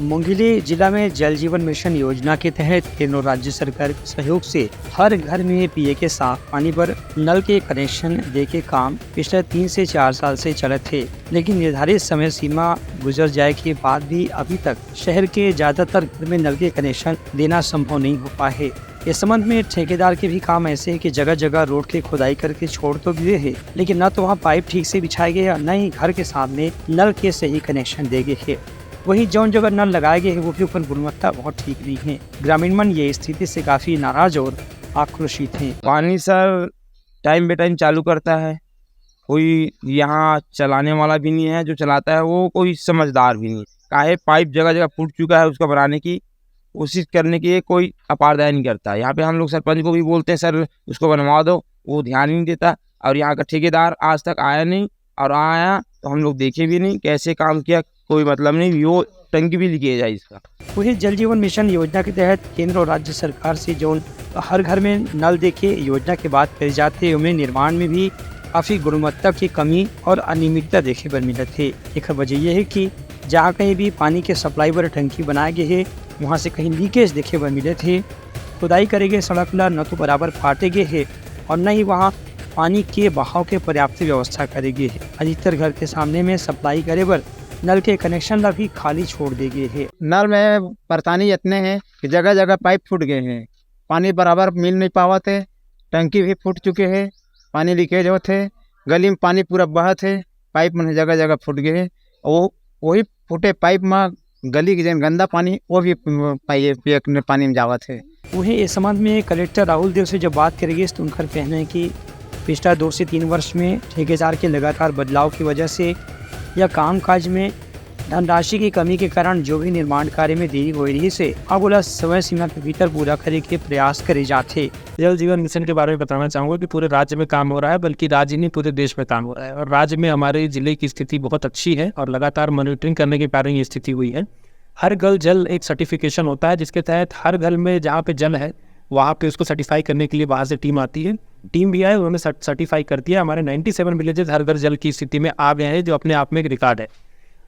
मुंगेली जिला में जल जीवन मिशन योजना के तहत केंद्र और राज्य सरकार के सहयोग से हर घर में पिए के साफ पानी पर नल के कनेक्शन दे के काम पिछले 3 से 4 साल से चले थे, लेकिन निर्धारित समय सीमा गुजर जाए के बाद भी अभी तक शहर के ज्यादातर घर में नल के कनेक्शन देना संभव नहीं हो पाए है। इस संबंध में ठेकेदार के भी काम ऐसे है कि जगह जगह रोड की खुदाई करके छोड़ तो दिए है, लेकिन न तो वहाँ पाइप ठीक से बिछाए गए और न ही घर के सामने नल के सही कनेक्शन दे गए है। वहीं जौन जगह नल लगाए गए हैं वो भी ऊपर गुणवत्ता बहुत ठीक नहीं है। ग्रामीण मन ये स्थिति से काफी नाराज और आक्रोशित हैं। पानी सर टाइम बे टाइम चालू करता है, कोई यहाँ चलाने वाला भी नहीं है, जो चलाता है वो कोई समझदार भी नहीं। काहे पाइप जगह जगह फूट चुका है, उसका बनाने की कोशिश करने की कोई अपारदय नहीं करता। यहाँ पे हम लोग सरपंच को भी बोलते हैं सर उसको बनवा दो, वो ध्यान ही नहीं देता। और यहाँ का ठेकेदार आज तक आया नहीं, और आया तो हम लोग देखे भी नहीं कैसे काम किया, कोई मतलब नहीं। वो टंकी भी लीकेज है इसका। वही जल जीवन मिशन योजना के तहत केंद्र और राज्य सरकार से जो हर घर में नल देखे योजना के बाद करे जाते उनमें निर्माण में भी काफी गुणवत्ता की कमी और अनियमितता देखे पर मिले थे। एक वजह यह है कि जहाँ कहीं भी पानी के सप्लाई पर टंकी बनाए गए है वहाँ से कहीं लीकेज देखे पर मिले थे। खुदाई करे गए सड़क न तो बराबर फाटे गए है और न ही वहाँ पानी के बहाव के पर्याप्त व्यवस्था करे गए है। अधिकतर घर के सामने में सप्लाई करे पर नल के कनेक्शन ला भी खाली छोड़ दे गए है। नल में परेशानी इतने हैं कि जगह जगह पाइप फूट गए हैं, पानी बराबर मिल नहीं पावा थे, टंकी भी फूट चुके हैं, पानी लीकेज होते, गली में पानी पूरा बहत है, पाइप में जगह जगह फूट गए हैं। वही फूटे पाइप में गली के जन गंदा पानी वो भी पानी में जावत है। वहीं इस संबंध में कलेक्टर राहुल देव से जब बात करेंगे तो उनका कहना है कि पिछला 2 से 3 वर्ष में ठेकेदार के लगातार बदलाव की वजह से या कामकाज में धनराशि की कमी के कारण जो भी निर्माण कार्य में देरी हो रही से अब बोला समय सीमा के भीतर पूरा करे के प्रयास करे जाते। जल जीवन मिशन के बारे में बताना चाहूँगा कि पूरे राज्य में काम हो रहा है, बल्कि राज्य नहीं पूरे देश में काम हो रहा है। और राज्य में हमारे जिले की स्थिति बहुत अच्छी है और लगातार मॉनिटरिंग करने के कारण ये स्थिति हुई है। हर घर जल एक सर्टिफिकेशन होता है जिसके तहत हर घर में जहाँ पे जल है वहाँ पे उसको सर्टिफाई करने के लिए बाहर से टीम आती है। टीम भी आए, उन्होंने सर्टिफाई कर दिया। हमारे 97 विलेजेस हर घर जल की स्थिति में आ गए हैं, जो अपने आप में एक रिकॉर्ड है।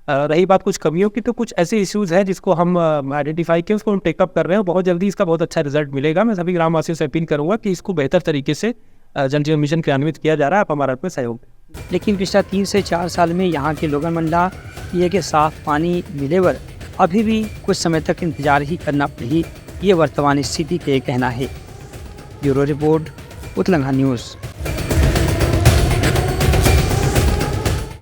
रही बात कुछ कमियों की, तो कुछ ऐसे इश्यूज़ हैं जिसको हम आइडेंटिफाई किए, उसको हम टेकअप कर रहे हैं। बहुत जल्दी इसका बहुत अच्छा रिजल्ट मिलेगा। मैं सभी ग्रामवासियों से अपील करूँगा कि इसको बेहतर तरीके से जल जीवन मिशन क्रियान्वित किया जा रहा है। आप हमारा इसमें सहयोग। लेकिन पिछला 3 से 4 साल में यहाँ के लोगन मंडा ये कि साफ पानी मिले पर अभी भी कुछ समय तक इंतजार ही करना पड़ी, ये वर्तमान स्थिति के कहना है। ब्यूरो रिपोर्ट, उतलंघा न्यूज़।